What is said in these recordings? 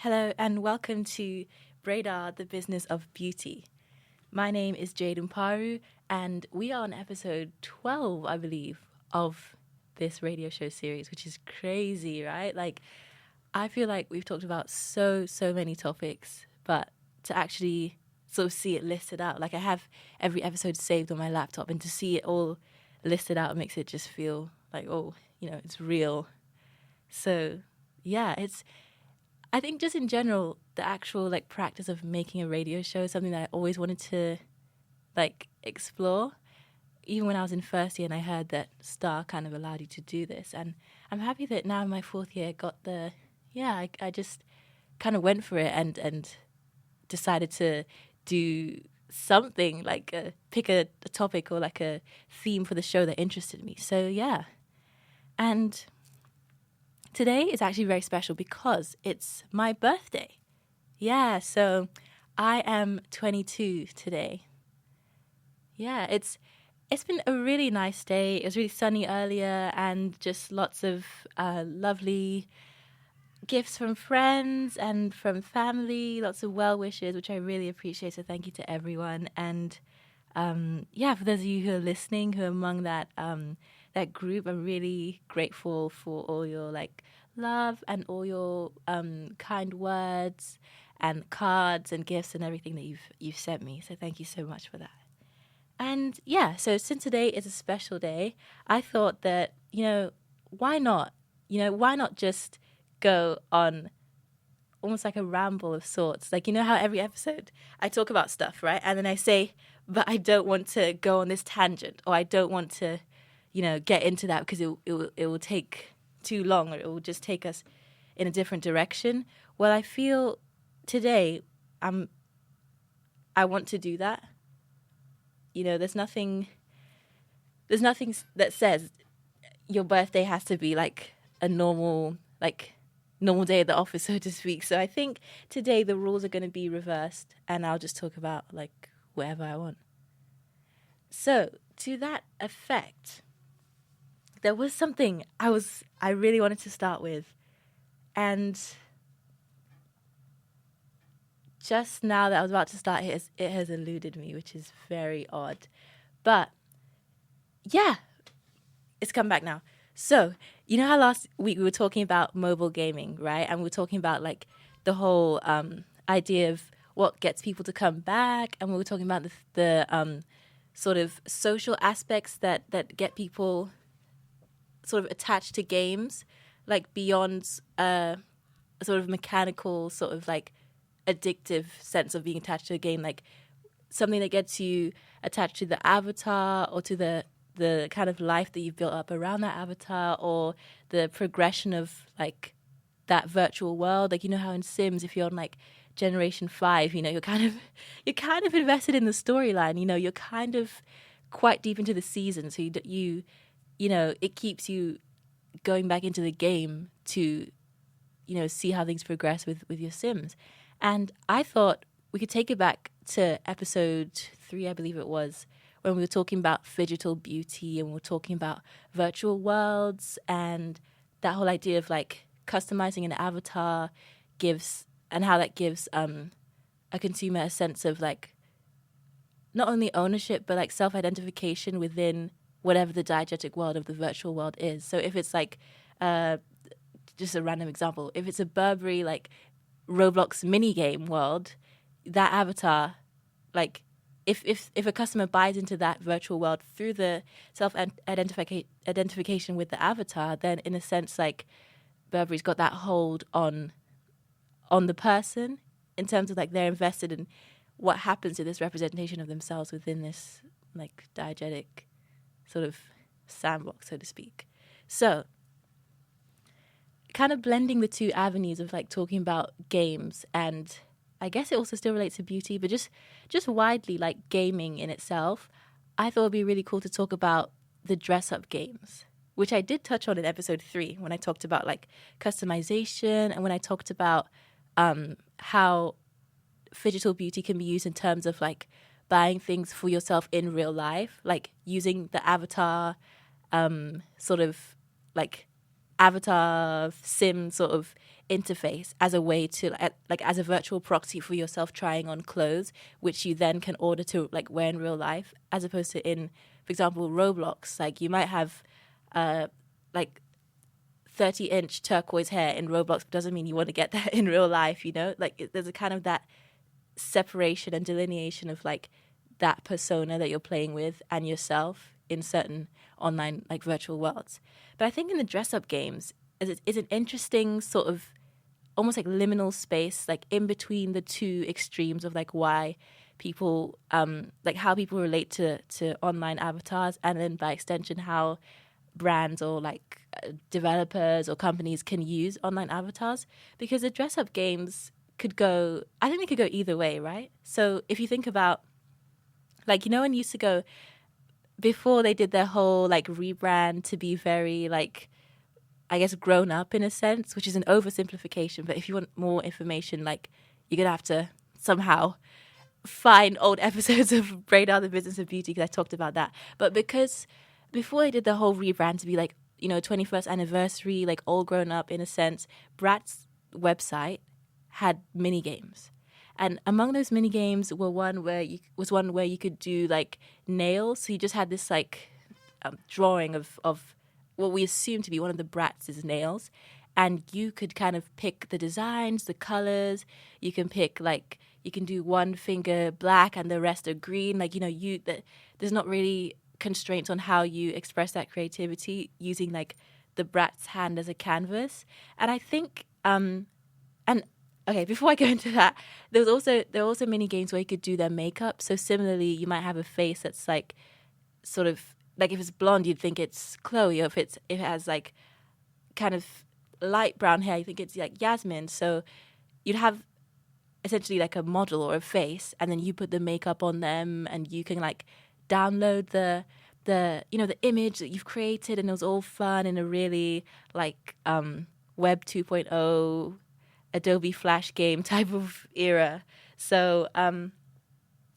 Hello and welcome to BRAIDAR, the Business of Beauty. My name is Jade Mparu and we are on episode 12, I believe, of this radio show series, which is crazy, right? Like, I feel like we've talked about so many topics, but to actually sort of see it listed out, like I have every episode saved on my laptop, and to see it all listed out makes it just feel like, oh, it's real. So, yeah, I think just in general, the actual like practice of making a radio show is something that I always wanted to like explore. Even when I was in first year and I heard that Star kind of allowed you to do this. And I'm happy that now in my fourth year I just kind of went for it and decided to do something like pick a topic or like a theme for the show that interested me. So yeah. And today is actually very special because it's my birthday. Yeah, so I am 22 today. Yeah, it's been a really nice day. It was really sunny earlier and just lots of lovely gifts from friends and from family, lots of well wishes, which I really appreciate. So thank you to everyone. And for those of you who are listening, who are among that group, I'm really grateful for all your like love and all your kind words and cards and gifts and everything that you've sent me. So thank you so much for that. And yeah, so since today is a special day, I thought that, why not? Why not just go on almost like a ramble of sorts? Like, how every episode I talk about stuff, right? And then I say, but I don't want to go on this tangent, or I don't want to, get into that because it will take too long, or it will just take us in a different direction. Well, I feel today I want to do that. There's nothing that says your birthday has to be like a normal day at the office, so to speak. So I think today the rules are going to be reversed and I'll just talk about like whatever I want. So to that effect, there was something I really wanted to start with, and just now that I was about to start it has eluded me, which is very odd. But yeah, it's come back now. So, how last week we were talking about mobile gaming, right? And we were talking about like the whole idea of what gets people to come back, and we were talking about the sort of social aspects that get people sort of attached to games, like beyond a sort of mechanical sort of like addictive sense of being attached to a game, like something that gets you attached to the avatar or to the kind of life that you've built up around that avatar, or the progression of like that virtual world. Like, how in Sims, if you're on like generation 5, you're kind of invested in the storyline. You're kind of quite deep into the season, so it keeps you going back into the game to see how things progress with your Sims. And I thought we could take it back to episode 3, I believe it was, when we were talking about phygital beauty, and we were talking about virtual worlds and that whole idea of like customizing an avatar how that gives a consumer a sense of like not only ownership but like self-identification within whatever the diegetic world of the virtual world is. So if it's like just a random example, if it's a Burberry like Roblox mini game world, that avatar, like if a customer buys into that virtual world through the self-identification with the avatar, then in a sense like Burberry's got that hold on the person in terms of like they're invested in what happens to this representation of themselves within this like diegetic sort of sandbox, so to speak. So kind of blending the two avenues of like talking about games, and I guess it also still relates to beauty, but just widely like gaming in itself, I thought it'd be really cool to talk about the dress-up games, which I did touch on in episode 3 when I talked about like customization, and when I talked about how phygital beauty can be used in terms of like buying things for yourself in real life, like using the avatar sort of like avatar sim sort of interface as a way to like as a virtual proxy for yourself trying on clothes, which you then can order to like wear in real life, as opposed to in, for example, Roblox. Like you might have like 30-inch turquoise hair in Roblox, but doesn't mean you want to get that in real life, you know? Like there's a kind of that separation and delineation of like that persona that you're playing with and yourself in certain online like virtual worlds. But I think in the dress-up games is an interesting sort of almost like liminal space, like in between the two extremes of like why people like how people relate to online avatars, and then by extension how brands or like developers or companies can use online avatars. Because the dress up games could go, I think they could go either way, right? So if you think about like, you know, when you used to go before they did their whole like rebrand to be very like, I guess, grown up in a sense, which is an oversimplification, but if you want more information, like you're gonna have to somehow find old episodes of BRAIDAR, the Business of Beauty, because I talked about that. But because before they did the whole rebrand to be like, you know, 21st anniversary, like all grown up in a sense, Brat's website had mini games. And among those mini games was one where you could do like nails. So you just had this like drawing of what we assume to be one of the Brat's nails, and you could kind of pick the designs, the colors. You can pick like you can do one finger black and the rest are green. Like, you know, there's not really constraints on how you express that creativity using like the Brat's hand as a canvas. And I think and okay, before I go into that, there were also mini games where you could do their makeup. So similarly, you might have a face that's like sort of like if it's blonde, you'd think it's Chloe, or if it has like kind of light brown hair, you think it's like Yasmin. So you'd have essentially like a model or a face, and then you put the makeup on them, and you can like download the you know the image that you've created, and it was all fun in a really like Web 2.0 Adobe Flash game type of era. So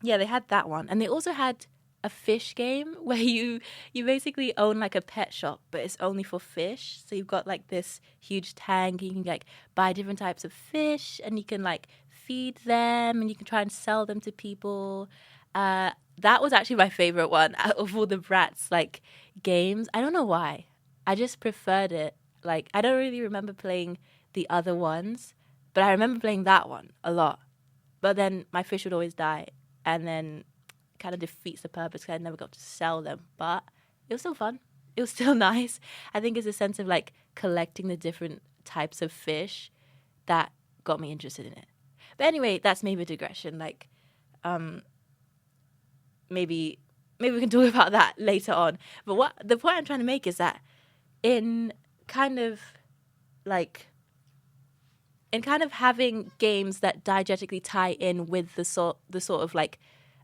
yeah, they had that one, and they also had a fish game where you basically own like a pet shop, but it's only for fish. So you've got like this huge tank, and you can like buy different types of fish, and you can like feed them, and you can try and sell them to people. That was actually my favorite one out of all the Bratz like games. I don't know why. I just preferred it. Like I don't really remember playing the other ones, but I remember playing that one a lot. But then my fish would always die, and then kind of defeats the purpose because I never got to sell them. But it was still fun. It was still nice. I think it's a sense of like collecting the different types of fish that got me interested in it. But anyway, that's maybe a digression. Like, maybe we can talk about that later on. But what the point I'm trying to make is that in kind of having games that diegetically tie in with the sort of like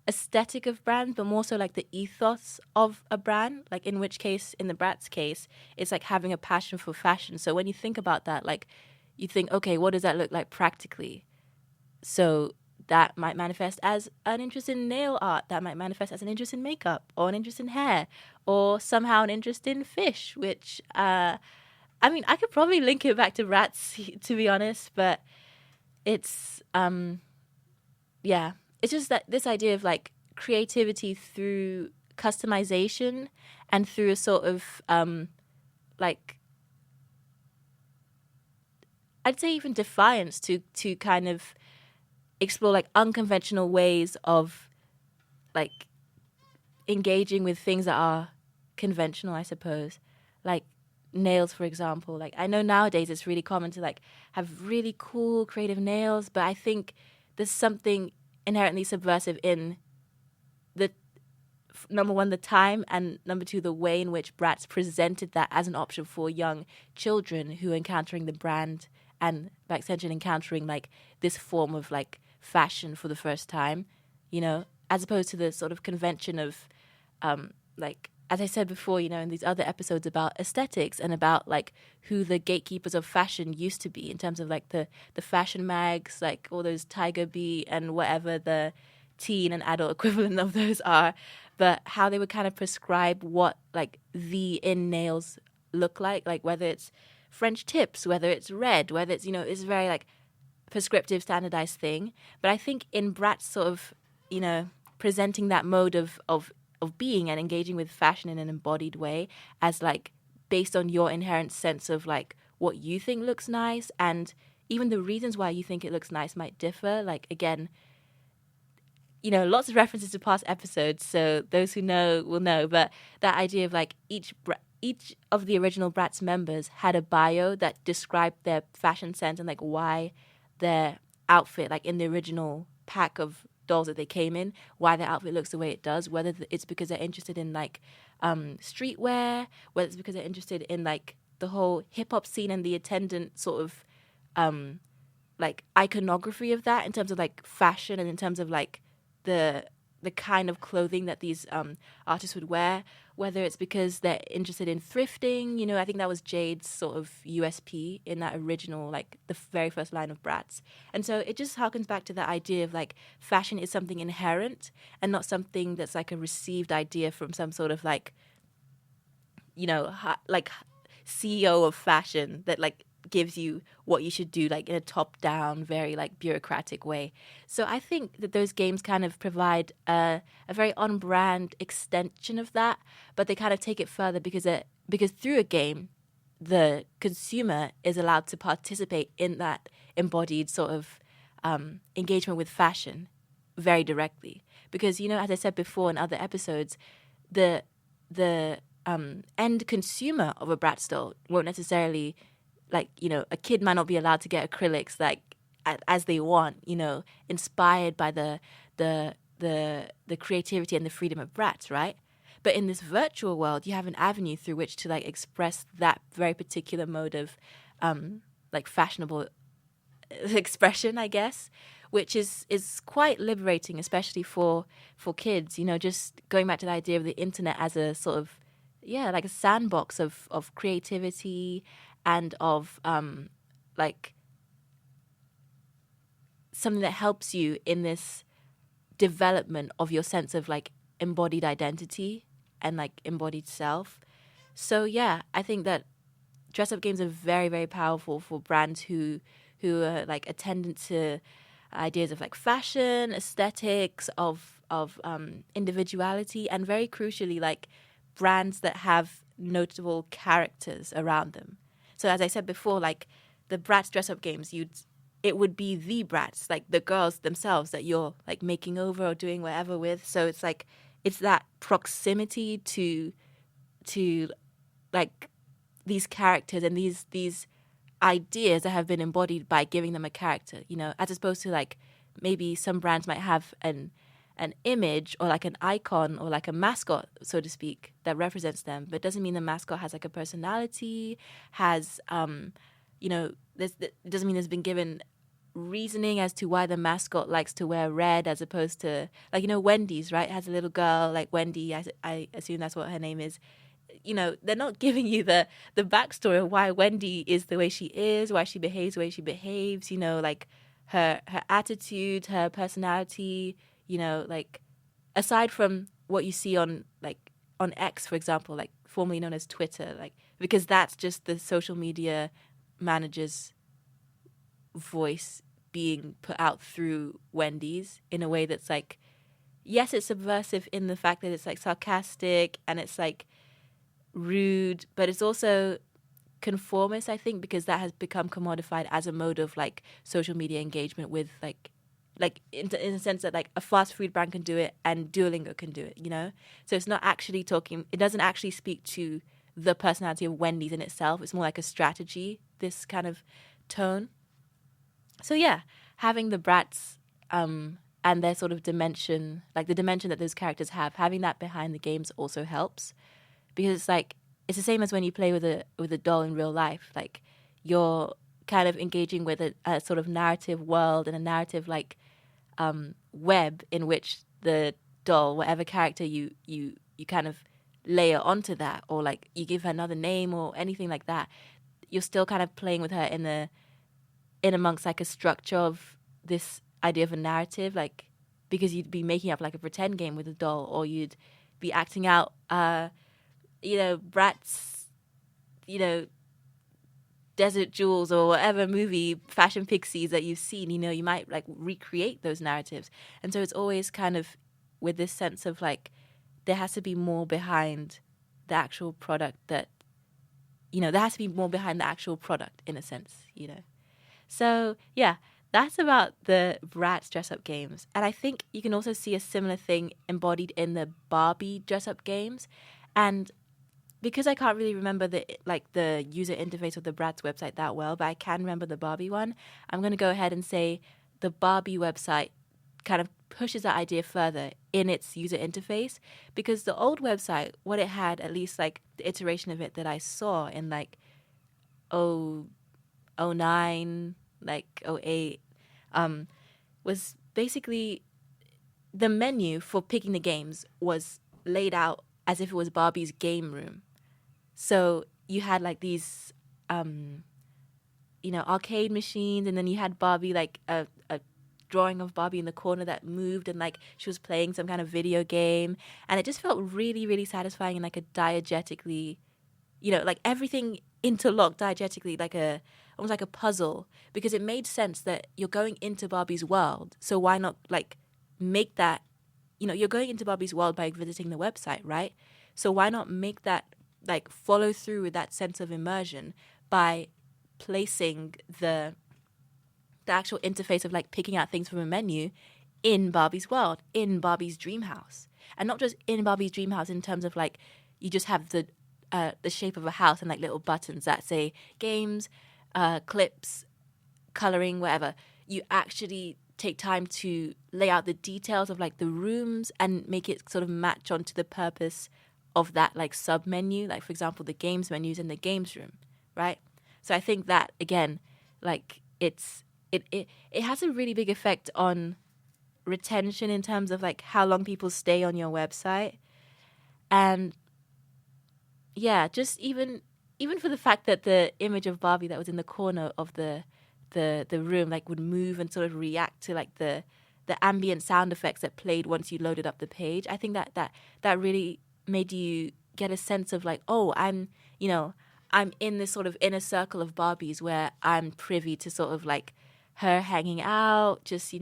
aesthetic of brand, but more so like the ethos of a brand, like in which case, in the Bratz case, it's like having a passion for fashion. So when you think about that, like you think, okay, what does that look like practically? So that might manifest as an interest in nail art, that might manifest as an interest in makeup, or an interest in hair, or somehow an interest in fish, which I mean, I could probably link it back to rats, to be honest, but it's yeah, it's just that this idea of like creativity through customization and through a sort of like I'd say even defiance to kind of explore like unconventional ways of like engaging with things that are conventional, I suppose. Like nails, for example. Like I know nowadays it's really common to like have really cool creative nails, but I think there's something inherently subversive in the number one, the time, and number two, the way in which Bratz presented that as an option for young children who are encountering the brand and by extension encountering like this form of like fashion for the first time, you know, as opposed to the sort of convention of like, as I said before, you know, in these other episodes about aesthetics and about like who the gatekeepers of fashion used to be in terms of like the fashion mags, like all those Tiger Bee and whatever the teen and adult equivalent of those are, but how they would kind of prescribe what like the in nails look like whether it's French tips, whether it's red, whether it's, it's very like prescriptive, standardized thing. But I think in Brat's sort of, presenting that mode of being and engaging with fashion in an embodied way as like based on your inherent sense of like what you think looks nice, and even the reasons why you think it looks nice might differ. Like, again, lots of references to past episodes, so those who know will know, but that idea of like each of the original Bratz members had a bio that described their fashion sense and like why their outfit, like in the original pack of dolls that they came in, why their outfit looks the way it does, whether it's because they're interested in like streetwear, whether it's because they're interested in like the whole hip-hop scene and the attendant sort of like iconography of that in terms of like fashion and in terms of like the kind of clothing that these artists would wear, whether it's because they're interested in thrifting. I think that was Jade's sort of USP in that original, like the very first line of Bratz. And so it just harkens back to the idea of like fashion is something inherent and not something that's like a received idea from some sort of like, like CEO of fashion that like gives you what you should do like in a top-down, very like bureaucratic way. So I think that those games kind of provide a very on-brand extension of that, but they kind of take it further because through a game, the consumer is allowed to participate in that embodied sort of engagement with fashion very directly. Because as I said before in other episodes, the end consumer of a Bratz doll won't necessarily like, a kid might not be allowed to get acrylics like as they want, inspired by the creativity and the freedom of Bratz, right? But in this virtual world, you have an avenue through which to like express that very particular mode of like fashionable expression, I guess, which is quite liberating, especially for kids. Just going back to the idea of the internet as a sort of like a sandbox of creativity and of like something that helps you in this development of your sense of like embodied identity and like embodied self. So yeah, I think that dress-up games are very, very powerful for brands who are like attendant to ideas of like fashion, aesthetics, of individuality, and very crucially like brands that have notable characters around them. So as I said before, like the Bratz dress-up games, it would be the Bratz, like the girls themselves that you're like making over or doing whatever with. So it's like it's that proximity to like these characters and these ideas that have been embodied by giving them a character, as opposed to like maybe some brands might have an image or like an icon or like a mascot, so to speak, that represents them, but it doesn't mean the mascot has like a personality, has it doesn't mean there's been given reasoning as to why the mascot likes to wear red as opposed to like Wendy's, right, has a little girl like Wendy, I assume that's what her name is. They're not giving you the backstory of why Wendy is the way she is, why she behaves the way she behaves, like her attitude, her personality, like aside from what you see on X, for example, like formerly known as Twitter, like because that's just the social media manager's voice being put out through Wendy's in a way that's like, yes, it's subversive in the fact that it's like sarcastic and it's like rude, but it's also conformist, I think, because that has become commodified as a mode of like social media engagement with like in the sense that like a fast food brand can do it and Duolingo can do it, So it's not actually it doesn't actually speak to the personality of Wendy's in itself. It's more like a strategy, this kind of tone. So yeah, having the Bratz and their sort of dimension, like the dimension that those characters have, having that behind the games also helps. Because it's like it's the same as when you play with a doll in real life. Like you're kind of engaging with a sort of narrative world and a narrative like web in which the doll, whatever character you kind of layer onto that, or like you give her another name or anything like that, you're still kind of playing with her in amongst like a structure of this idea of a narrative, like because you'd be making up like a pretend game with a doll, or you'd be acting out Bratz Desert Jewels or whatever movie Fashion Pixies that you've seen, you might like recreate those narratives. And so it's always kind of with this sense of like there has to be more behind the actual product there has to be more behind the actual product in a sense. So yeah, that's about the Bratz dress-up games. And I think you can also see a similar thing embodied in the Barbie dress-up games. And because I can't really remember the user interface of the Bratz website that well, but I can remember the Barbie one, I'm going to go ahead and say the Barbie website kind of pushes that idea further in its user interface, because the old website, what it had, at least like the iteration of it that I saw in like 09, like 08, was basically the menu for picking the games was laid out as if it was Barbie's game room. So you had like these, arcade machines, and then you had Barbie, like a drawing of Barbie in the corner that moved, and like she was playing some kind of video game, and it just felt really, really satisfying and like a diegetically, like everything interlocked diegetically, like almost like a puzzle, because it made sense that you're going into Barbie's world. So why not like make that, you're going into Barbie's world by visiting the website, right? So why not make that like follow through with that sense of immersion by placing the actual interface of like picking out things from a menu in Barbie's world, in Barbie's dream house. And not just in Barbie's dream house in terms of like you just have the shape of a house and like little buttons that say games, clips, coloring, whatever. You actually take time to lay out the details of like the rooms and make it sort of match onto the purpose of that like sub menu, like for example the games menus in the games room, right? So I think that again, like it has a really big effect on retention in terms of like how long people stay on your website. And yeah, just even for the fact that the image of Barbie that was in the corner of the room like would move and sort of react to like the ambient sound effects that played once you loaded up the page. I think that really made you get a sense of like, oh, I'm in this sort of inner circle of Barbies where I'm privy to sort of like her hanging out, just,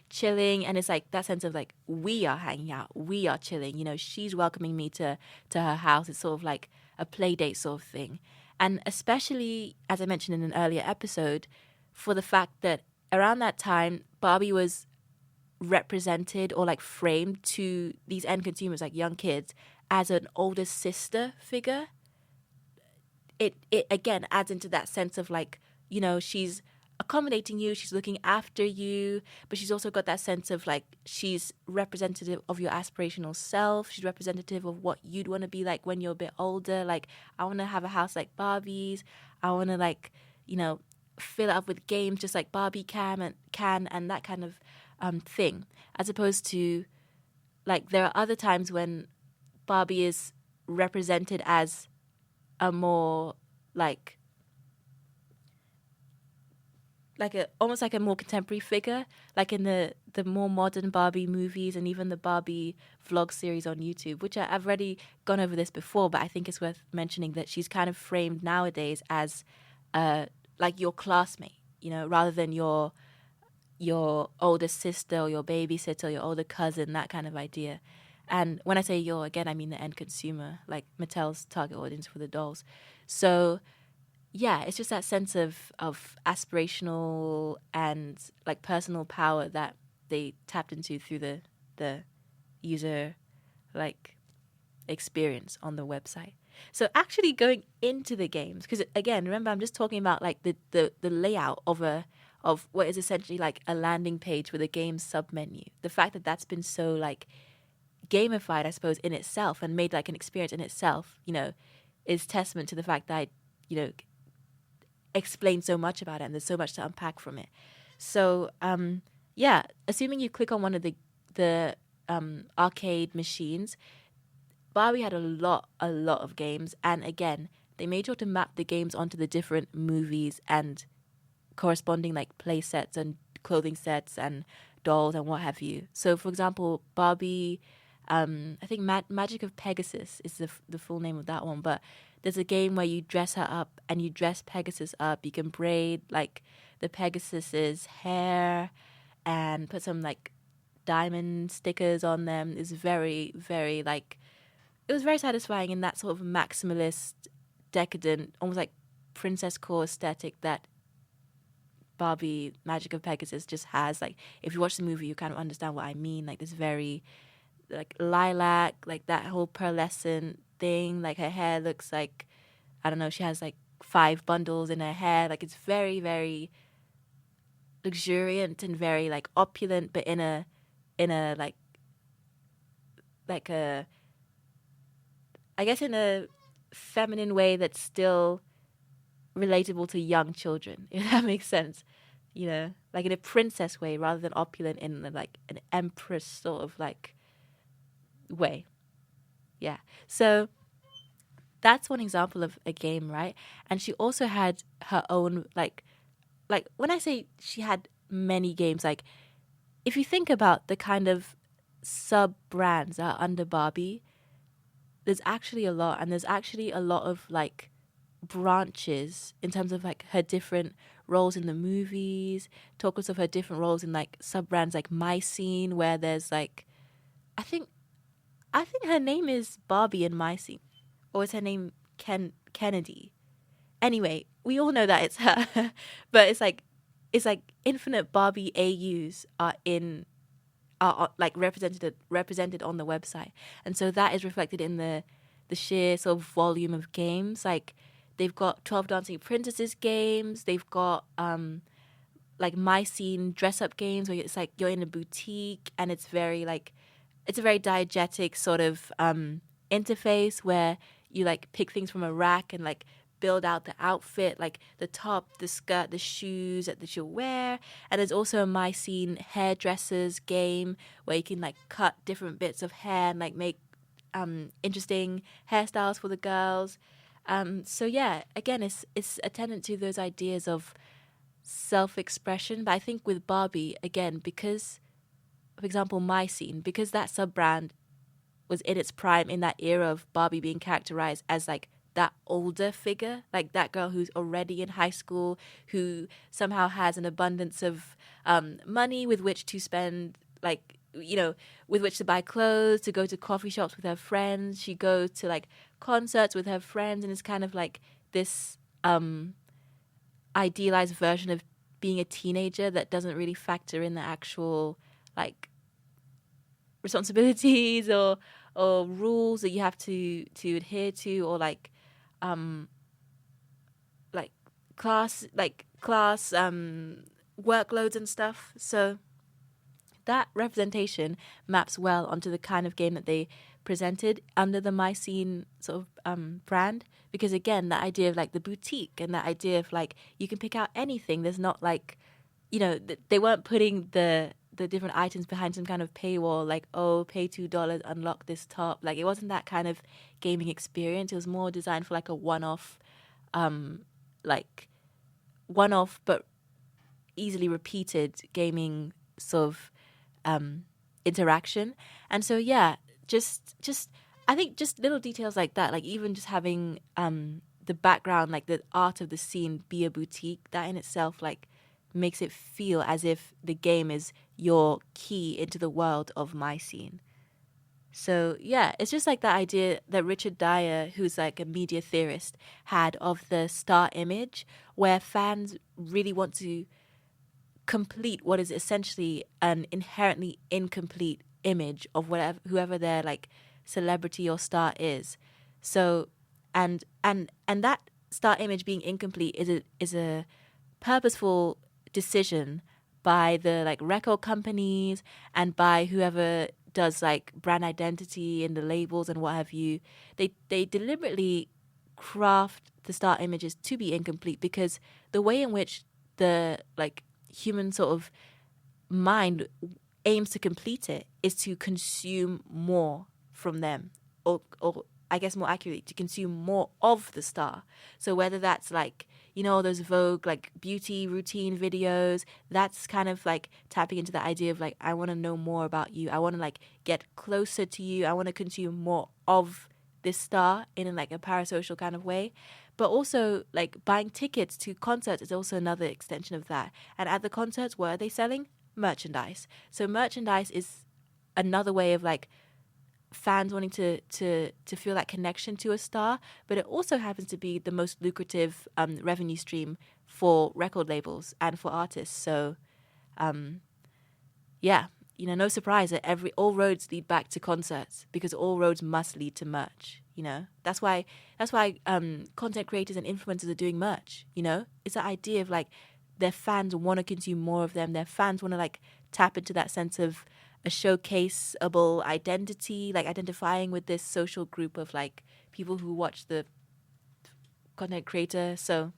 chilling. And it's like that sense of like, we are hanging out, we are chilling, she's welcoming me to her house. It's sort of like a play date sort of thing. And especially, as I mentioned in an earlier episode, for the fact that around that time, Barbie was represented or like framed to these end consumers, like young kids, as an older sister figure. It again adds into that sense of like, she's accommodating you, she's looking after you, but she's also got that sense of like she's representative of your aspirational self. She's representative of what you'd want to be like when you're a bit older. Like, I want to have a house like Barbie's. I want to like, fill it up with games just like Barbie can and that kind of thing. As opposed to like there are other times when Barbie is represented as a more like almost like a more contemporary figure, like in the more modern Barbie movies and even the Barbie vlog series on YouTube, which I've already gone over this before, but I think it's worth mentioning that she's kind of framed nowadays as like your classmate, rather than your older sister or your babysitter or your older cousin, that kind of idea. And when I say your, again, I mean the end consumer, like Mattel's target audience for the dolls. So yeah, it's just that sense of aspirational and like personal power that they tapped into through the user like experience on the website. So actually going into the games, because again, remember I'm just talking about like the layout of what is essentially like a landing page with a game sub menu. The fact that that's been so like gamified, I suppose, in itself and made like an experience in itself, is testament to the fact that I, explain so much about it and there's so much to unpack from it. So yeah, assuming you click on one of the arcade machines, Barbie had a lot of games, and again, they made sure to map the games onto the different movies and corresponding like play sets and clothing sets and dolls and what have you. So for example, Barbie, I think Magic of Pegasus is the full name of that one, but there's a game where you dress her up and you dress Pegasus up. You can braid like the Pegasus's hair and put some like diamond stickers on them. It's very, very like, it was very satisfying in that sort of maximalist, decadent, almost like princess core aesthetic that Barbie Magic of Pegasus just has. Like, if you watch the movie, you kind of understand what I mean. Like, this very, like, lilac, like that whole pearlescent thing. Like, her hair looks like, I don't know, she has like 5 bundles in her hair. Like, it's very, very luxuriant and very like opulent, but in a like a, I guess in a feminine way that's still relatable to young children, if that makes sense. You know, like in a princess way rather than opulent in like an empress sort of like way. Yeah. So that's one example of a game, right? And she also had her own like when I say she had many games, like if you think about the kind of sub brands that are under Barbie, there's actually a lot, and there's actually a lot of like branches in terms of like her different roles in the movies. Talk us of her different roles in like sub brands like My Scene, where there's like I think her name is Barbie in My Scene, or is her name Kennedy? Anyway, we all know that it's her, but it's like infinite Barbie AUs are like represented on the website, and so that is reflected in the sheer sort of volume of games. Like they've got 12 Dancing Princesses games, they've got like My Scene dress up games where it's like you're in a boutique and it's very like it's a very diegetic sort of interface where you like pick things from a rack and like build out the outfit, like the top, the skirt, the shoes that you'll wear. And there's also a My Scene hairdressers game where you can like cut different bits of hair and like make interesting hairstyles for the girls. So yeah, again, it's attendant to those ideas of self-expression. But I think with Barbie, again, because, for example, My Scene, because that sub-brand was in its prime in that era of Barbie being characterized as like that older figure, like that girl who's already in high school, who somehow has an abundance of money with which to spend, like, you know, with which to buy clothes, to go to coffee shops with her friends. She goes to like concerts with her friends, and it's kind of like this idealized version of being a teenager that doesn't really factor in the actual like responsibilities or rules that you have to adhere to, or like class workloads and stuff. So that representation maps well onto the kind of game that they presented under the My Scene sort of brand, because again, that idea of like the boutique and that idea of like you can pick out anything. There's not like, you know, they weren't putting the different items behind some kind of paywall, like, oh, pay $2, unlock this top. Like, it wasn't that kind of gaming experience. It was more designed for like a one-off but easily repeated gaming sort of interaction. And so yeah, just I think just little details like that, like even just having the background, like the art of the scene be a boutique, that in itself like makes it feel as if the game is your key into the world of My Scene. So yeah, it's just like that idea that Richard Dyer, who's like a media theorist, had of the star image, where fans really want to complete what is essentially an inherently incomplete image of whoever their like celebrity or star is. So and that star image being incomplete is a purposeful decision by the like record companies and by whoever does like brand identity and the labels and what have you. They deliberately craft the star images to be incomplete, because the way in which the like human sort of mind aims to complete it is to consume more from them, or I guess more accurately, to consume more of the star. So whether that's like, you know, those Vogue like beauty routine videos, that's kind of like tapping into the idea of like, I want to know more about you. I want to like get closer to you. I want to consume more of this star in like a parasocial kind of way. But also like buying tickets to concerts is also another extension of that. And at the concerts, what are they selling? Merchandise. So merchandise is another way of like fans wanting to feel that connection to a star, but it also happens to be the most lucrative revenue stream for record labels and for artists. So yeah, no surprise that all roads lead back to concerts, because all roads must lead to merch. That's why content creators and influencers are doing merch. It's that idea of like their fans want to consume more of them. Their fans want to like tap into that sense of a showcaseable identity, like identifying with this social group of like people who watch the content creator. So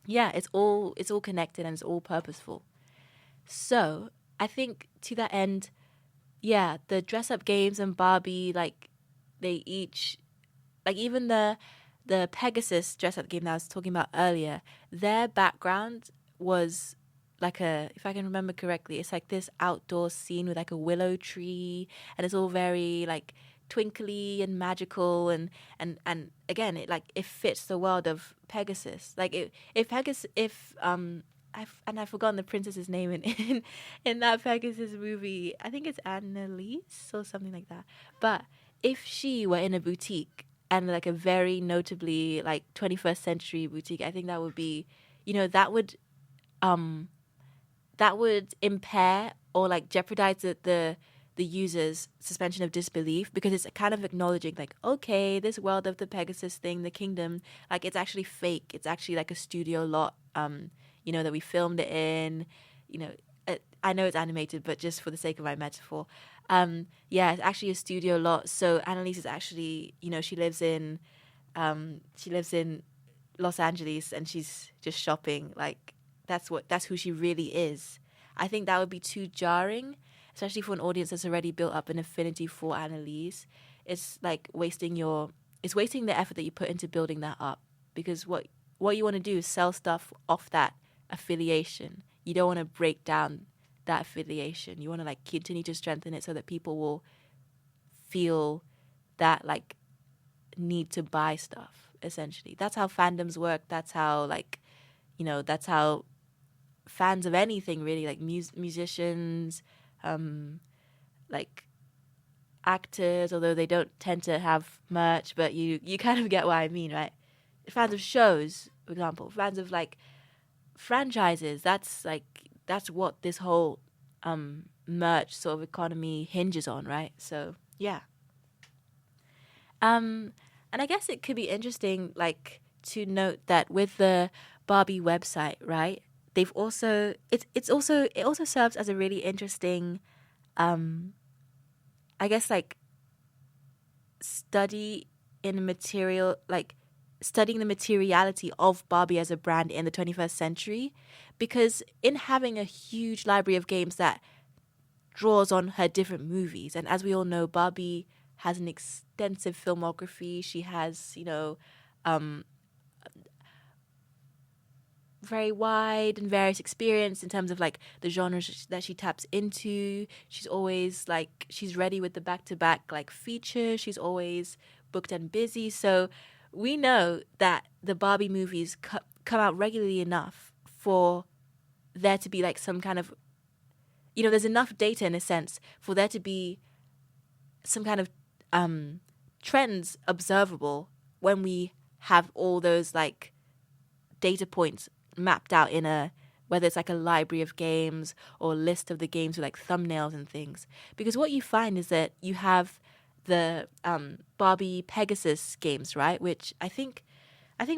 yeah, it's all connected and it's all purposeful. So I think to that end, yeah, the dress up games and Barbie, like they each, like even the Pegasus dress up game that I was talking about earlier, their background was like if I can remember correctly, it's like this outdoor scene with like a willow tree, and it's all very like twinkly and magical, and again it fits the world of Pegasus. Like I've forgotten the princess's name in that Pegasus movie. I think it's Annalise or something like that. But if she were in a boutique, and like a very notably like 21st century boutique, I think that would be, that would impair or like jeopardize the user's suspension of disbelief, because it's kind of acknowledging like, okay, this world of the Pegasus thing, the kingdom, like it's actually fake. It's actually like a studio lot, that we filmed it in. I know it's animated, but just for the sake of my metaphor, yeah, it's actually a studio lot. So Annalise is actually, she lives in Los Angeles, and she's just shopping. Like that's who she really is. I think that would be too jarring, especially for an audience that's already built up an affinity for Annalise. It's like wasting the effort that you put into building that up, because what you want to do is sell stuff off that affiliation. You don't want to break down that affiliation. You want to like continue to strengthen it so that people will feel that like need to buy stuff. Essentially, that's how fandoms work. That's how that's how fans of anything really, like musicians, like actors, although they don't tend to have merch, but you kind of get what I mean, right? Fans of shows, for example, fans of like franchises. That's what this whole merch sort of economy hinges on, right? So yeah. And I guess it could be interesting, like, to note that with the Barbie website, right? They've also it also serves as a really interesting, I guess, like studying the materiality of Barbie as a brand in the 21st century, because in having a huge library of games that draws on her different movies, and as we all know, Barbie has an extensive filmography. She has, very wide and various experience in terms of like the genres that she taps into. She's always like, she's ready with the back-to-back like features. She's always booked and busy. So we know that the Barbie movies come out regularly enough for there to be like some kind of, there's enough data in a sense for there to be some kind of trends observable when we have all those like data points mapped out in whether it's like a library of games or a list of the games with like thumbnails and things. Because what you find is that you have the Barbie Pegasus games, right? Which I think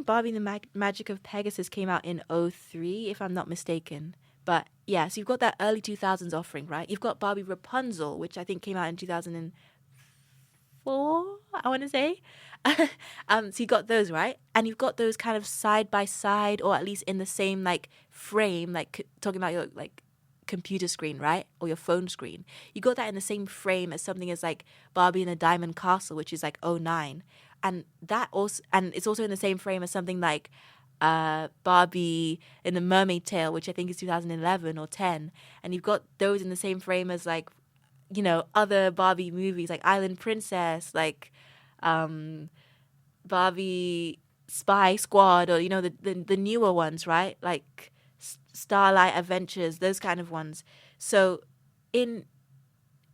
Barbie and the Magic of Pegasus came out in 2003, if I'm not mistaken. But yeah, so you've got that early 2000s offering, right? You've got Barbie Rapunzel, which I think came out in 2004, I want to say. So you got those, right? And you've got those kind of side by side, or at least in the same like frame, like talking about your like computer screen, right? Or your phone screen. You got that in the same frame as something as like Barbie in a Diamond Castle, which is like '09. And it's also in the same frame as something like Barbie in the Mermaid Tale, which I think is 2011 or 10. And you've got those in the same frame as like, other Barbie movies like Island Princess, like Barbie Spy Squad, or the newer ones, right? Like Starlight Adventures, those kind of ones. So in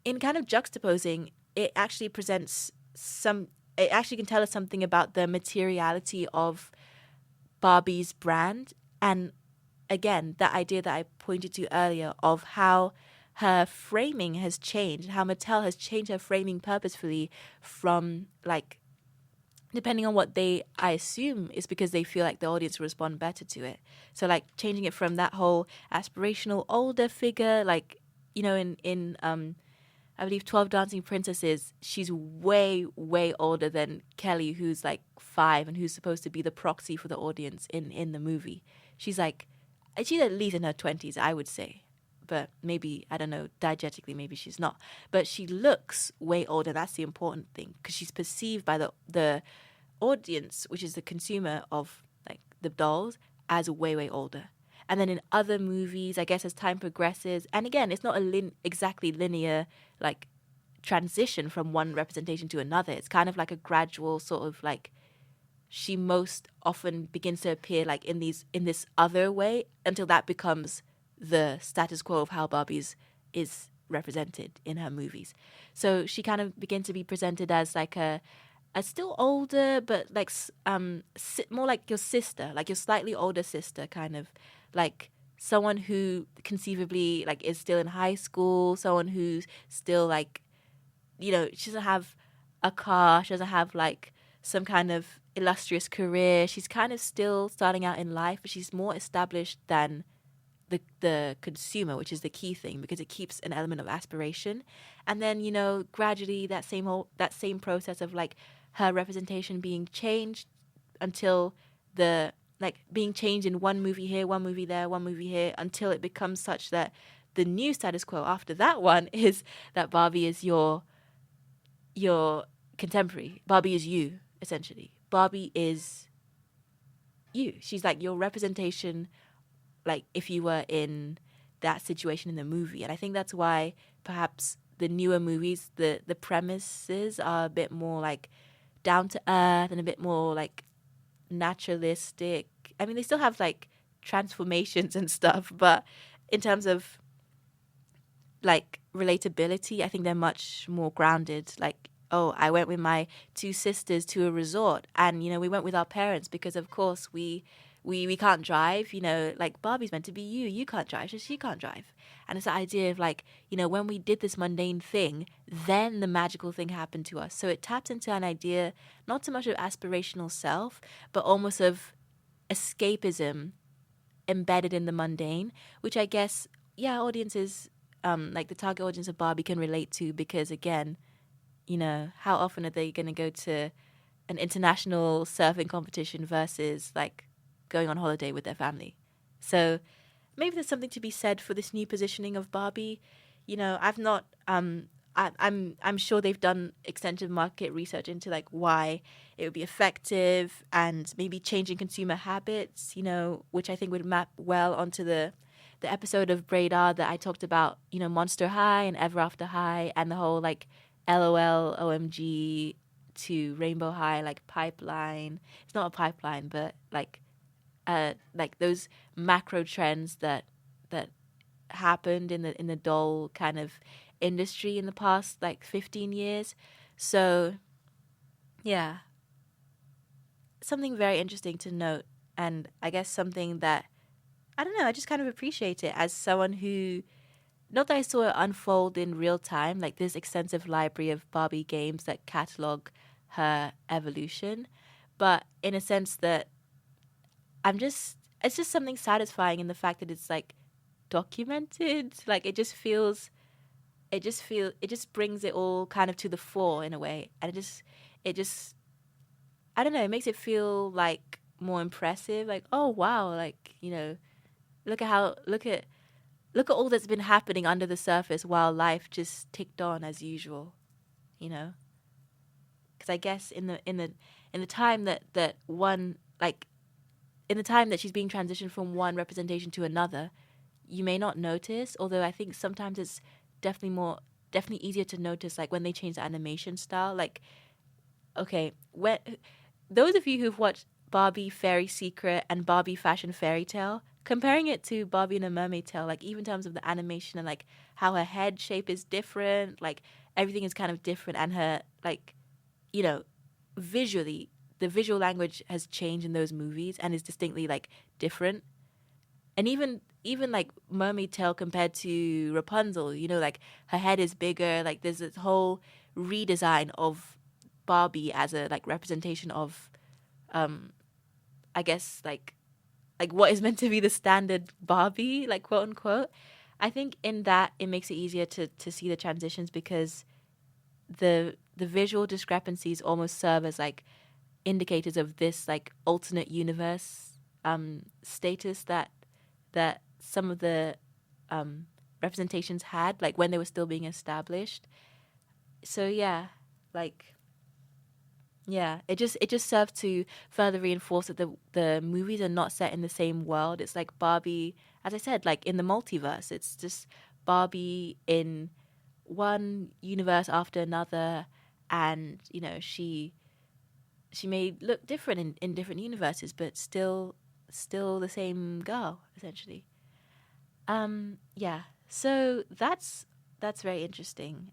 kind of juxtaposing, it actually presents some. It actually can tell us something about the materiality of Barbie's brand, and again, that idea that I pointed to earlier of how her framing has changed, how Mattel has changed her framing purposefully from, like, depending on what I assume is because they feel like the audience will respond better to it. So, like, changing it from that whole aspirational older figure, like, in I believe 12 Dancing Princesses, she's way, way older than Kelly, who's like 5 and who's supposed to be the proxy for the audience in the movie. She's at least in her 20s, I would say. But maybe, I don't know, diegetically, maybe she's not. But she looks way older. That's the important thing, because she's perceived by the audience, which is the consumer of, like, the dolls, as way, way older. And then in other movies, I guess as time progresses, and again, it's not exactly linear, like, transition from one representation to another. It's kind of like a gradual sort of, like, she most often begins to appear, like, in this other way until that becomes the status quo of how Barbie's is represented in her movies. So she kind of begins to be presented as like a still older, but like more like your sister, like your slightly older sister, kind of like someone who conceivably, like, is still in high school, someone who's still, like, she doesn't have a car, she doesn't have, like, some kind of illustrious career. She's kind of still starting out in life, but she's more established than the consumer, which is the key thing, because it keeps an element of aspiration. And then, gradually that same process of, like, her representation being changed until being changed in one movie here, one movie there, one movie here, until it becomes such that the new status quo after that one is that Barbie is your contemporary. Barbie is you, essentially. Barbie is you. She's like your representation, like if you were in that situation in the movie. And I think that's why perhaps the newer movies, the premises are a bit more, like, down to earth and a bit more, like, naturalistic. I mean, they still have, like, transformations and stuff, but in terms of, like, relatability, I think they're much more grounded. Like, oh, I went with my 2 sisters to a resort, and we went with our parents because, of course, we can't drive. Like, Barbie's meant to be you can't drive, so she can't drive. And it's the idea of, like, when we did this mundane thing, then the magical thing happened to us. So it taps into an idea not so much of aspirational self, but almost of escapism embedded in the mundane, which I guess, yeah, audiences, like the target audience of Barbie, can relate to, because, again, how often are they going to go to an international surfing competition versus, like, going on holiday with their family? So maybe there's something to be said for this new positioning of Barbie. I've not I'm sure they've done extensive market research into, like, why it would be effective and maybe changing consumer habits, which I think would map well onto the episode of BRAIDAR that I talked about, Monster High and Ever After High, and the whole, like, LOL OMG to Rainbow High, like, pipeline. It's not a pipeline, but like those macro trends that happened in the doll kind of industry in the past, like, 15 years. So yeah, something very interesting to note, and I guess something that, I don't know, I just kind of appreciate it as someone who, not that I saw it unfold in real time, like this extensive library of Barbie games that catalog her evolution, but in a sense that it's just something satisfying in the fact that it's, like, documented. Like, it just brings it all kind of to the fore in a way. And it just, I don't know, it makes it feel, like, more impressive. Like, oh, wow, like, look at all that's been happening under the surface while life just ticked on as usual, Because I guess in the time that one, like, in the time that she's being transitioned from one representation to another, you may not notice, although I think sometimes it's definitely easier to notice, like, when they change the animation style. Like, okay, when those of you who've watched Barbie Fairy Secret and Barbie Fashion Fairy Tale, comparing it to Barbie and a Mermaid Tale, like even in terms of the animation and like how her head shape is different, like everything is kind of different, and her like, you know, visually, the visual language has changed in those movies and is distinctly like different. And even like Mermaid Tale compared to Rapunzel, you know, like her head is bigger. Like there's this whole redesign of Barbie as a like representation of, I guess like what is meant to be the standard Barbie, like quote unquote. I think in that it makes it easier to see the transitions because the visual discrepancies almost serve as like indicators of this like alternate universe status that some of the representations had like when they were still being established. So yeah, like yeah, it just served to further reinforce that the movies are not set in the same world. It's like Barbie, as I said, like in the multiverse. It's just Barbie in one universe after another, and you know she may look different in different universes, but still the same girl essentially. Yeah. So that's very interesting,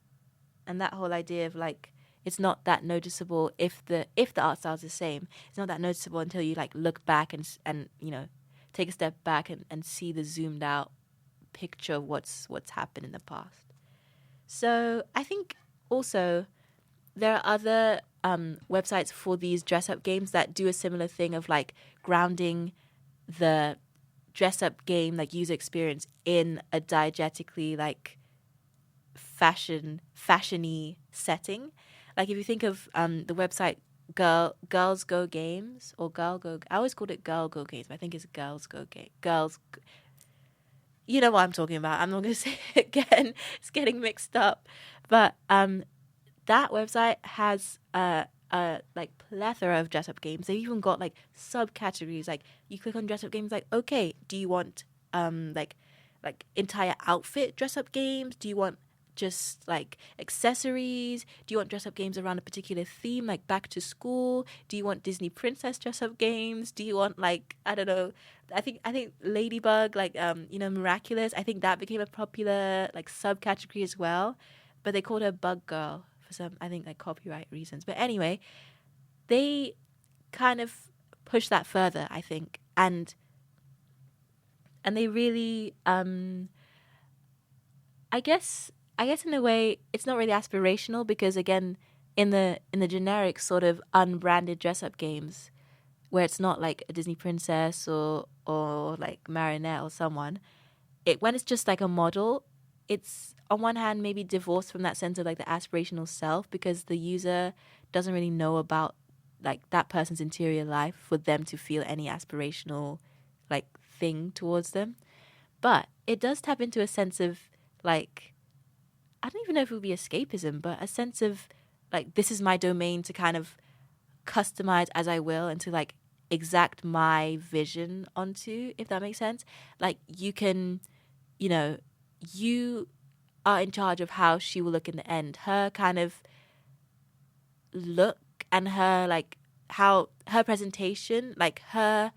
and that whole idea of like it's not that noticeable if the art style is the same. It's not that noticeable until you like look back and you know take a step back and see the zoomed out picture of what's happened in the past. So I think also there are other websites for these dress up games that do a similar thing of like grounding the dress up game like user experience in a diegetically like fashiony setting. Like if you think of the website Girls Go Games or Girl Go, I always called it Girl Go Games, but I think it's Girls Go Game. You know what I'm talking about. I'm not going to say it again. It's getting mixed up. But that website has a like plethora of dress up games. They've even got like subcategories. Like you click on dress up games, like okay, do you want like entire outfit dress up games? Do you want just like accessories? Do you want dress up games around a particular theme, like back to school? Do you want Disney princess dress up games? Do you want like I don't know? I think Ladybug, like you know, Miraculous. I think that became a popular like subcategory as well, but they called her Bug Girl for some I think like copyright reasons. But anyway, they kind of push that further, I think, and they really I guess in a way it's not really aspirational because again in the generic sort of unbranded dress up games where it's not like a Disney princess or like Marinette or someone, it when it's just like a model, it's on one hand maybe divorced from that sense of like the aspirational self because the user doesn't really know about like that person's interior life for them to feel any aspirational like thing towards them. But it does tap into a sense of like I don't even know if it would be escapism, but a sense of like this is my domain to kind of customize as I will and to like exact my vision onto, if that makes sense. Like you can, you know, you are in charge of how she will look in the end. Her kind of look and her like how her presentation, like her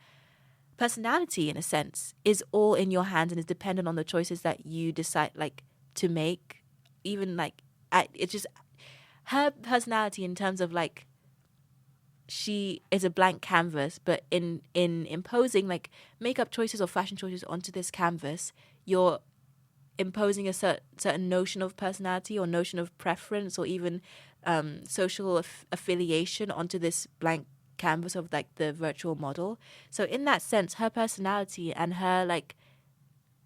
personality in a sense, is all in your hands and is dependent on the choices that you decide like to make. Even like it's just her personality in terms of like she is a blank canvas, but in imposing like makeup choices or fashion choices onto this canvas, you're imposing a certain notion of personality or notion of preference or even social affiliation onto this blank canvas of like the virtual model. So in that sense, her personality and her like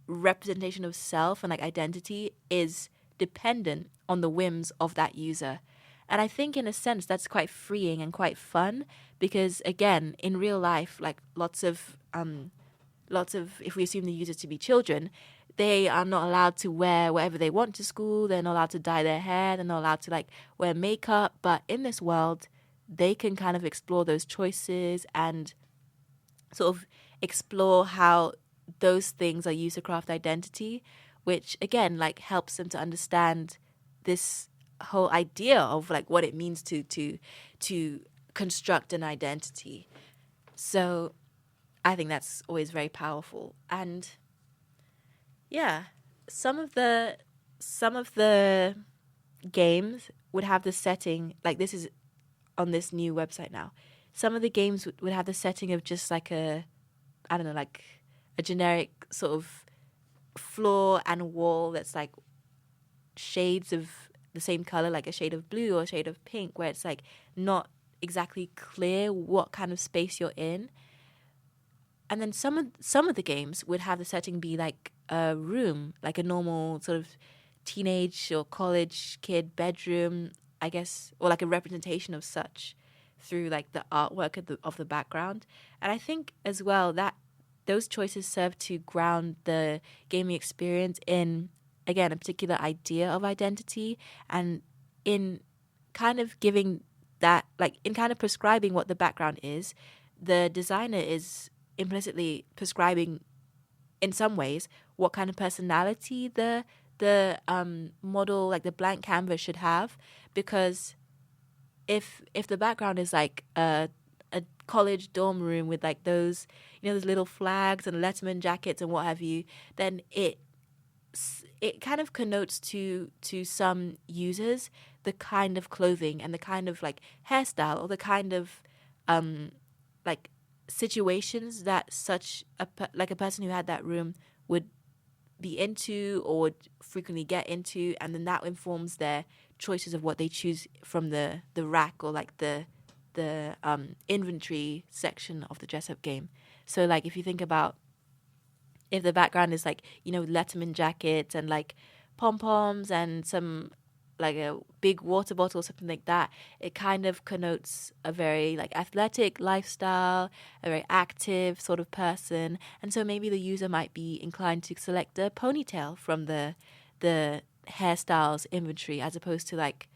representation of self and like identity is dependent on the whims of that user. And I think in a sense that's quite freeing and quite fun because again, in real life, like lots of if we assume the users to be children, they are not allowed to wear whatever they want to school, they're not allowed to dye their hair, they're not allowed to like wear makeup, but in this world they can kind of explore those choices and sort of explore how those things are used to craft identity, which again like helps them to understand this whole idea of like what it means to construct an identity. So I think that's always very powerful. And yeah, some of the games would have the setting, like this is on this new website now. Some of the games would have the setting of just like a, I don't know, like a generic sort of floor and wall that's like shades of the same color, like a shade of blue or a shade of pink, where it's like not exactly clear what kind of space you're in. And then some of the games would have the setting be like a room, like a normal sort of teenage or college kid bedroom, I guess, or like a representation of such through like the artwork of the background. And I think as well that those choices serve to ground the gaming experience in, again, a particular idea of identity, and in kind of giving that, like in kind of prescribing what the background is, the designer is implicitly prescribing in some ways what kind of personality the model, like the blank canvas, should have. Because if the background is like a college dorm room with like those, you know, those little flags and Letterman jackets and what have you, then it kind of connotes to some users the kind of clothing and the kind of like hairstyle or the kind of like situations that such a person who had that room would be into or would frequently get into, and then that informs their choices of what they choose from the rack or like the inventory section of the dress up game. So like if you think about, if the background is like, you know, Letterman jackets and like pom poms and some like a big water bottle or something like that, it kind of connotes a very like athletic lifestyle, a very active sort of person. And so maybe the user might be inclined to select a ponytail from the hairstyles inventory as opposed to like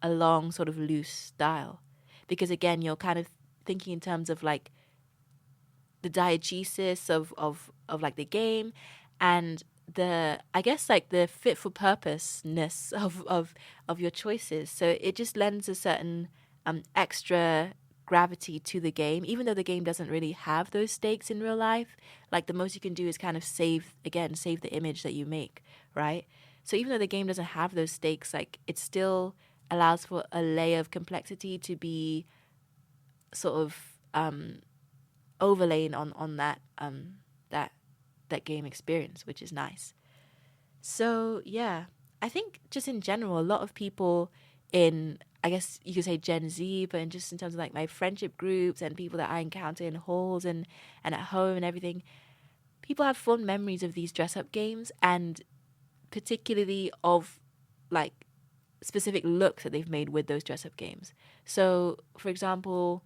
a long sort of loose style. Because again, you're kind of thinking in terms of like the diegesis of like the game, and the, I guess, like the fit for purposeness of your choices. So it just lends a certain extra gravity to the game, even though the game doesn't really have those stakes in real life. Like the most you can do is kind of save the image that you make, right? So even though the game doesn't have those stakes, like it still allows for a layer of complexity to be sort of overlaying on that that game experience, which is nice. So yeah, I think just in general, a lot of people in, I guess you could say Gen Z, but in just in terms of like my friendship groups and people that I encounter in halls and at home and everything, people have fond memories of these dress up games, and particularly of like specific looks that they've made with those dress up games. So for example,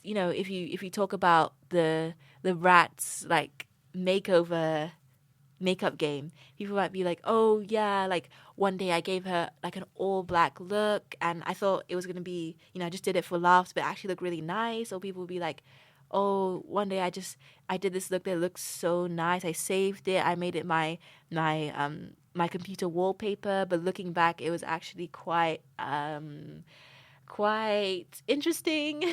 you know, if you talk about the Rats like makeover makeup game, people might be like, oh yeah, like one day I gave her like an all black look and I thought it was gonna be, you know, I just did it for laughs, but it actually looked really nice. Or people would be like, oh, one day I did this look that looks so nice, I saved it, I made it my computer wallpaper, but looking back it was actually quite interesting.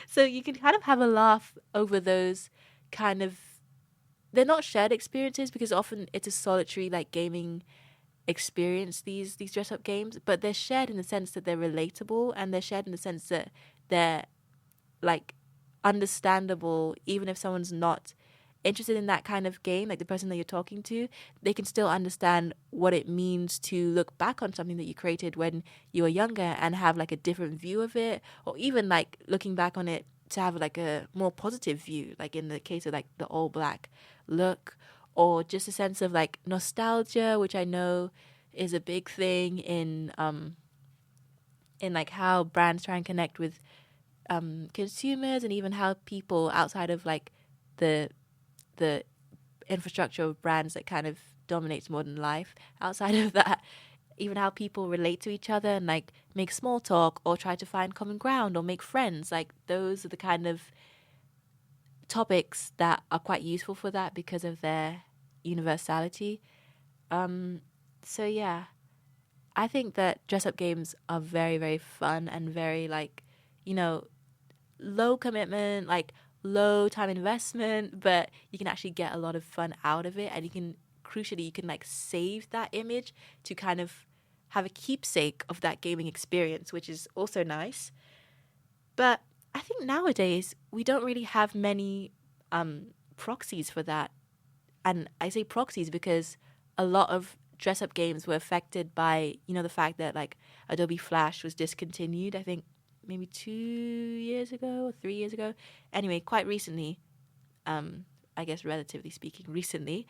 So you can kind of have a laugh over those kind of, they're not shared experiences because often it's a solitary like gaming experience, these dress up games, but they're shared in the sense that they're relatable, and they're shared in the sense that they're like understandable. Even if someone's not interested in that kind of game, like the person that you're talking to, they can still understand what it means to look back on something that you created when you were younger and have like a different view of it, or even like looking back on it to have like a more positive view, like in the case of like the all black look, or just a sense of like nostalgia, which I know is a big thing in like how brands try and connect with consumers, and even how people outside of like the infrastructure of brands that kind of dominates modern life, outside of that, even how people relate to each other and like make small talk or try to find common ground or make friends. Like those are the kind of topics that are quite useful for that because of their universality. So yeah, I think that dress up games are very, very fun and very you know, low commitment, low time investment, but you can actually get a lot of fun out of it. And crucially, you can save that image to kind of have a keepsake of that gaming experience, which is also nice. But I think nowadays we don't really have many proxies for that. And I say proxies because a lot of dress up games were affected by, the fact that Adobe Flash was discontinued, I think maybe 2 years ago or 3 years ago. Anyway, quite recently, I guess relatively speaking, recently.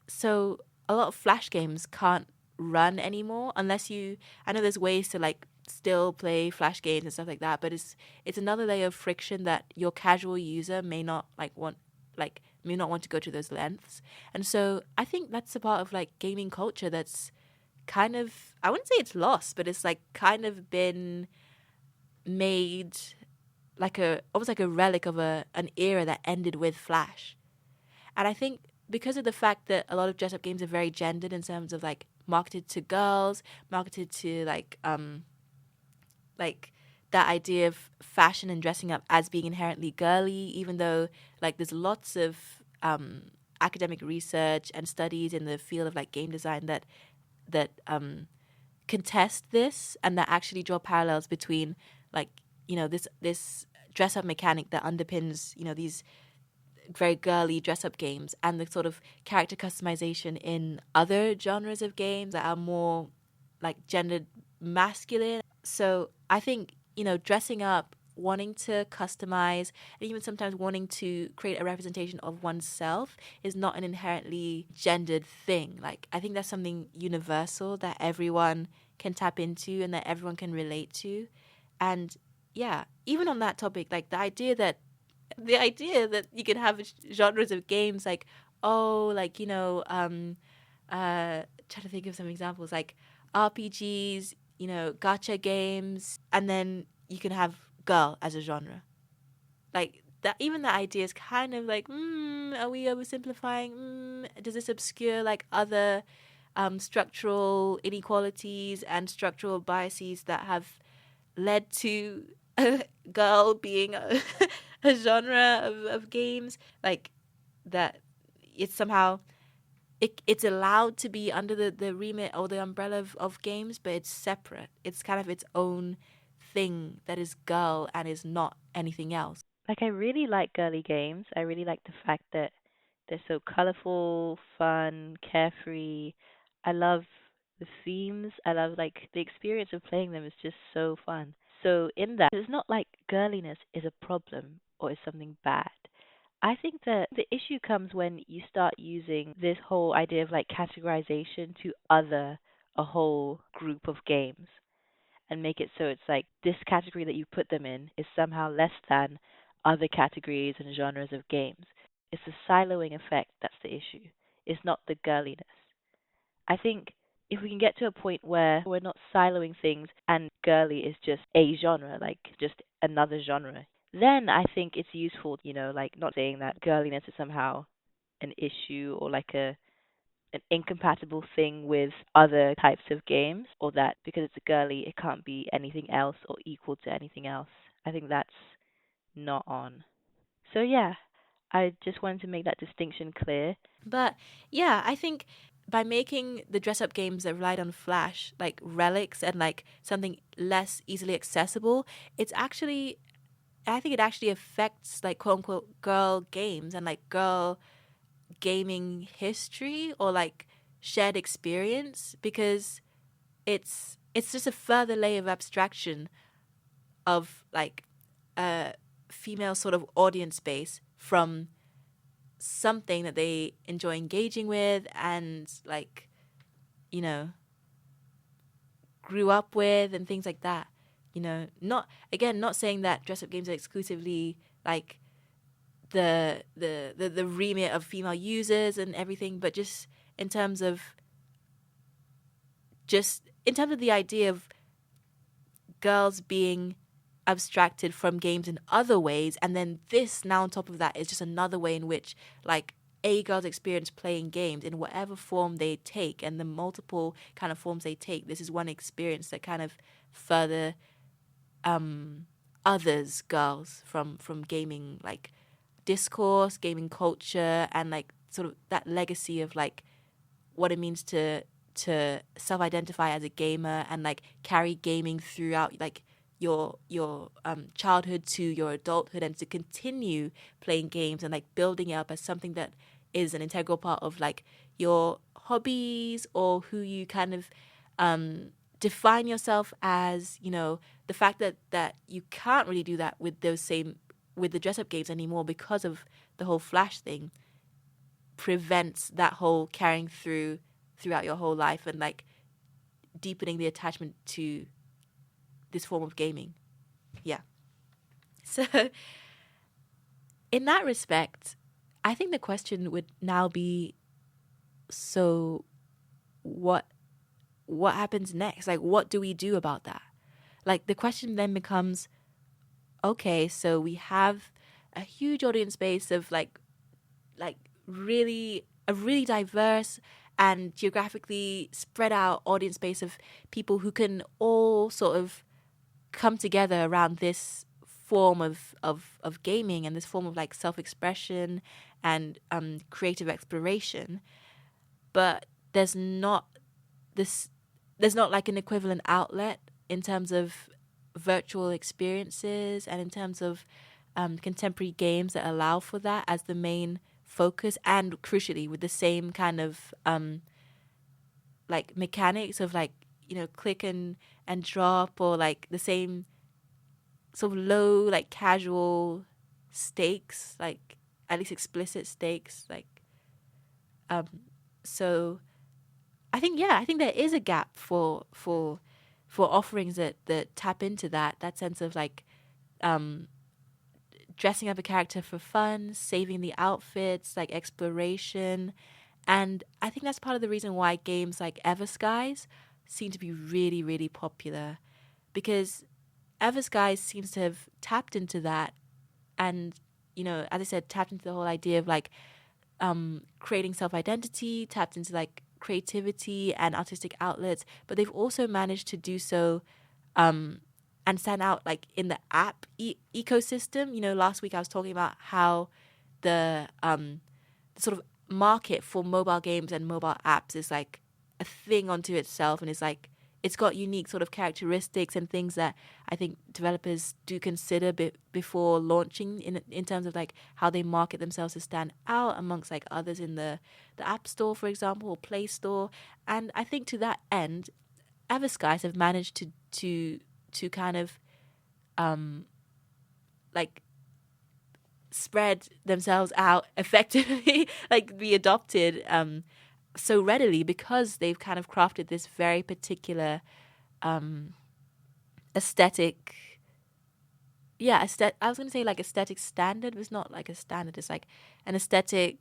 So a lot of Flash games can't run anymore unless I know there's ways to still play Flash games and stuff like that, but it's another layer of friction that your casual user may not may not want to go to those lengths. And so I think that's a part of gaming culture that's kind of, I wouldn't say it's lost, but it's kind of been made almost like a relic of an era that ended with Flash. And I think because of the fact that a lot of dress up games are very gendered in terms of marketed to girls, marketed to that idea of fashion and dressing up as being inherently girly, even though there's lots of academic research and studies in the field of game design that contest this and that actually draw parallels between this dress up mechanic that underpins these very girly dress up games and the sort of character customization in other genres of games that are more gendered masculine. So I think dressing up, wanting to customize, and even sometimes wanting to create a representation of oneself is not an inherently gendered thing. I think that's something universal that everyone can tap into and that everyone can relate to. And yeah, even on that topic, the idea that you can have genres of games trying to think of some examples RPGs, gacha games, and then you can have girl as a genre. That, even that idea is kind of are we oversimplifying? Does this obscure other structural inequalities and structural biases that have led to girl being a genre of games? That it's somehow it's allowed to be under the remit or the umbrella of games, but it's separate. It's kind of its own thing that is girl and is not anything else. I really like girly games. I really like the fact that they're so colorful, fun, carefree. I love the themes. I love the experience of playing them is just so fun. So in that, it's not like girliness is a problem or is something bad. I think that the issue comes when you start using this whole idea of categorization to other a whole group of games and make it so it's this category that you put them in is somehow less than other categories and genres of games. It's the siloing effect that's the issue. It's not the girliness. I think if we can get to a point where we're not siloing things and girly is just a genre, just another genre, then I think it's useful, not saying that girliness is somehow an issue or an incompatible thing with other types of games, or that because it's a girly, it can't be anything else or equal to anything else. I think that's not on. So, yeah, I just wanted to make that distinction clear. But yeah, I think by making the dress up games that relied on Flash relics and something less easily accessible, I think it actually affects quote unquote girl games and girl gaming history or shared experience, because it's just a further layer of abstraction of a female sort of audience base from something that they enjoy engaging with and grew up with and things like that. Not saying that dress up games are exclusively the remit of female users and everything, but in terms of the idea of girls being abstracted from games in other ways, and then this now on top of that is just another way in which a girl's experience playing games in whatever form they take, and the multiple kind of forms they take. This is one experience that kind of further others girls from gaming, like discourse, gaming culture, and like sort of that legacy of like what it means to self-identify as a gamer and like carry gaming throughout like your childhood to your adulthood, and to continue playing games and like building it up as something that is an integral part of like your hobbies, or who you kind of define yourself as. You know, the fact that you can't really do that with the dress up games anymore because of the whole Flash thing prevents that whole carrying throughout your whole life and like deepening the attachment to this form of gaming. Yeah. So in that respect, I think the question would now be, so what happens next? Like, what do we do about that? Like, the question then becomes, okay, so we have a huge audience base of like really a really diverse and geographically spread out audience base of people who can all sort of come together around this form of gaming and this form of like self-expression and creative exploration. But there's not like an equivalent outlet in terms of virtual experiences and in terms of contemporary games that allow for that as the main focus, and crucially with the same kind of like mechanics of like, you know, click and drop, or like the same sort of low like casual stakes, like at least explicit stakes, like so I think there is a gap for offerings that tap into that sense of like dressing up a character for fun, saving the outfits, like exploration. And I think that's part of the reason why games like Everskies seem to be really, really popular, because Everskies seems to have tapped into that, and, you know, as I said, tapped into the whole idea of like creating self-identity, tapped into like creativity and artistic outlets, but they've also managed to do so and stand out like in the app ecosystem. You know, last week I was talking about how the sort of market for mobile games and mobile apps is like a thing unto itself, and it's like it's got unique sort of characteristics and things that I think developers do consider before launching in terms of like how they market themselves to stand out amongst like others in the App Store, for example, or Play Store. And I think to that end, Everskies have managed to kind of like spread themselves out effectively, like be adopted so readily, because they've kind of crafted this very particular aesthetic. Yeah, I was going to say like aesthetic standard, but it's not like a standard. It's like an aesthetic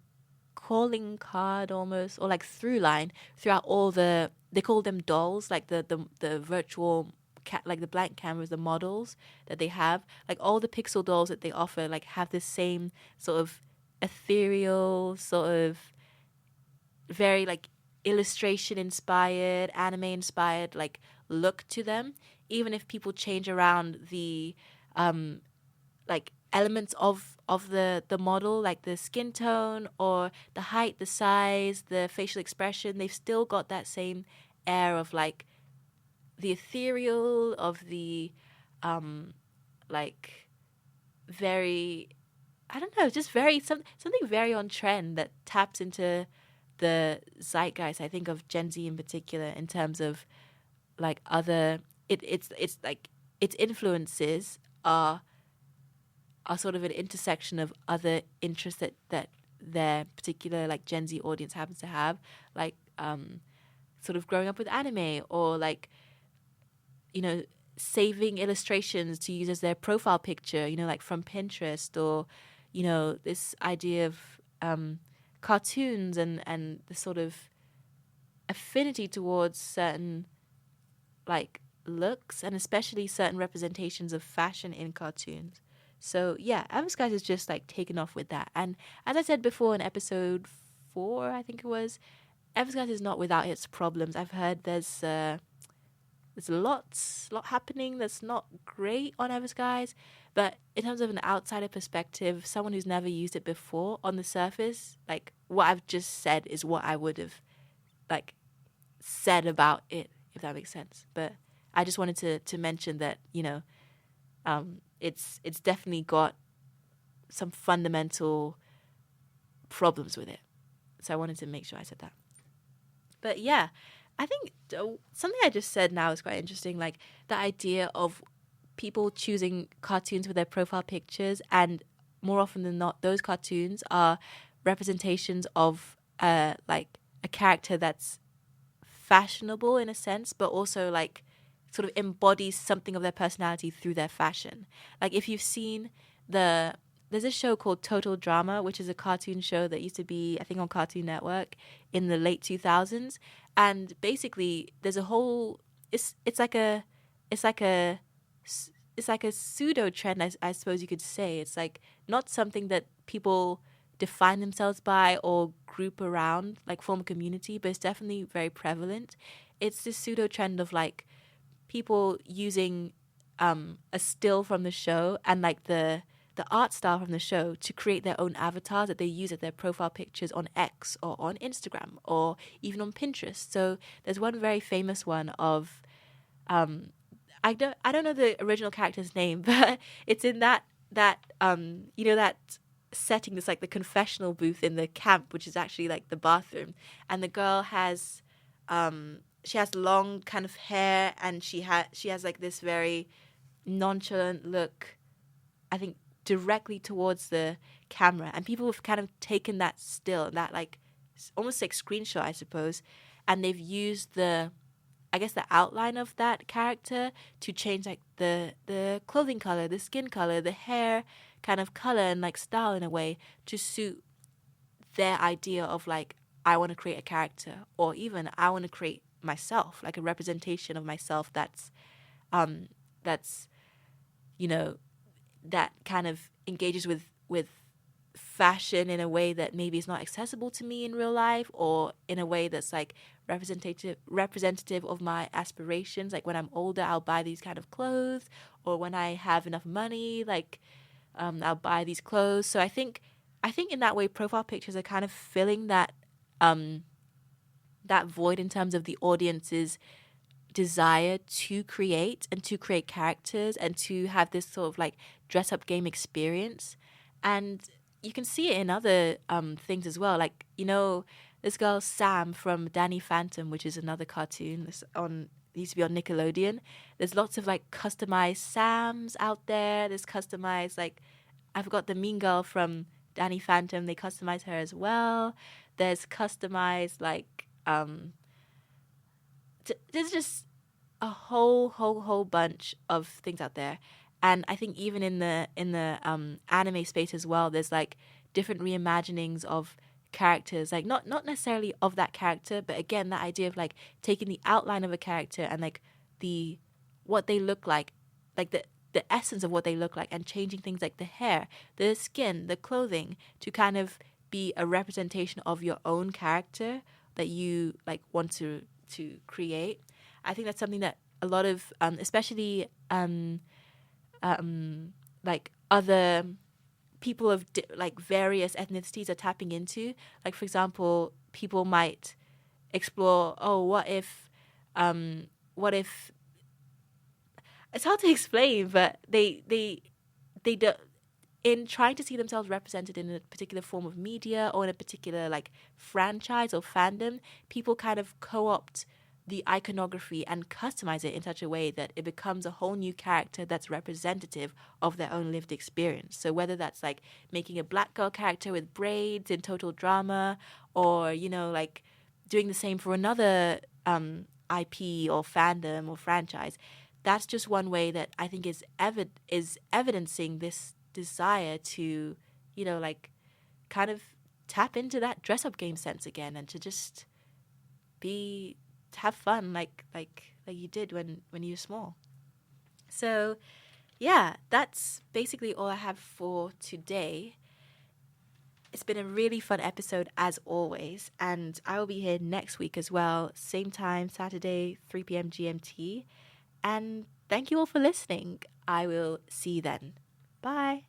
calling card almost, or like through line throughout all they call them dolls, like the virtual like the blank cameras, the models that they have, like all the pixel dolls that they offer like have this same sort of ethereal, sort of very like illustration inspired, anime inspired like look to them, even if people change around the like elements of the model, like the skin tone or the height, the size, the facial expression. They've still got that same air of like the ethereal, of the like very, I don't know, just very something very on trend that taps into the zeitgeist, I think, of Gen Z in particular, in terms of like other it's like its influences are sort of an intersection of other interests that their particular like Gen Z audience happens to have, like sort of growing up with anime, or like, you know, saving illustrations to use as their profile picture, you know, like from Pinterest, or, you know, this idea of cartoons and the sort of affinity towards certain like looks, and especially certain representations of fashion in cartoons. So yeah, Everskies is just like taken off with that. And as I said before in episode 4, I think it was, Everskies is not without its problems. I've heard there's a lot happening that's not great on Everskies, but in terms of an outsider perspective, someone who's never used it before, on the surface, like what I've just said is what I would have like said about it, if that makes sense. But I just wanted to mention that, it's definitely got some fundamental problems with it. So I wanted to make sure I said that. But yeah, I think something I just said now is quite interesting. Like the idea of people choosing cartoons for their profile pictures, and more often than not, those cartoons are representations of like a character that's fashionable in a sense, but also like sort of embodies something of their personality through their fashion. Like if you've seen there's a show called Total Drama, which is a cartoon show that used to be, I think, on Cartoon Network in the late 2000s, and basically there's a whole it's like a it's like a it's like a pseudo trend, I suppose you could say. It's like not something that people define themselves by or group around, like form a community, but it's definitely very prevalent. It's this pseudo trend of like people using a still from the show and like the art style from the show to create their own avatars that they use as their profile pictures on X or on Instagram or even on Pinterest. So there's one very famous one of I don't know the original character's name, but it's in that that setting that's like the confessional booth in the camp, which is actually like the bathroom, and the girl has she has long kind of hair, and she has like this very nonchalant look, I think, directly towards the camera, and people have kind of taken that still, that like almost like screenshot, I suppose, and they've used I guess the outline of that character to change like the clothing color, the skin color, the hair kind of color and like style in a way to suit their idea of like, I want to create a character, or even I want to create myself, like a representation of myself that's you know that kind of engages with fashion in a way that maybe is not accessible to me in real life, or in a way that's like representative of my aspirations. Like when I'm older, I'll buy these kind of clothes, or when I have enough money, like I'll buy these clothes. So I think in that way, profile pictures are kind of filling that void in terms of the audience's desire to create and to create characters and to have this sort of like dress up game experience. And you can see it in other things as well. Like, this girl Sam from Danny Phantom, which is another cartoon that's it used to be on Nickelodeon. There's lots of like customized Sams out there. There's customized, like, I forgot the mean girl from Danny Phantom. They customize her as well. There's customized like there's just a whole bunch of things out there. And I think even in the anime space as well, there's like different reimaginings of characters, like not necessarily of that character, but again, that idea of like taking the outline of a character and like what they look like the essence of what they look like, and changing things like the hair, the skin, the clothing to kind of be a representation of your own character that you like want to create. I think that's something that a lot of especially like other people of like various ethnicities are tapping into. Like, for example, people might explore, what if it's hard to explain, but they do, in trying to see themselves represented in a particular form of media or in a particular like franchise or fandom, people kind of co-opt the iconography and customize it in such a way that it becomes a whole new character that's representative of their own lived experience. So whether that's like making a black girl character with braids in Total Drama, or like doing the same for another IP or fandom or franchise, that's just one way that I think is evidencing this desire to like kind of tap into that dress up game sense again, and to just have fun like you did when you were small. So yeah, that's basically all I have for today. It's been a really fun episode as always, and I will be here next week as well, same time, Saturday, 3 p.m. GMT. And thank you all for listening. I will see you then. Bye.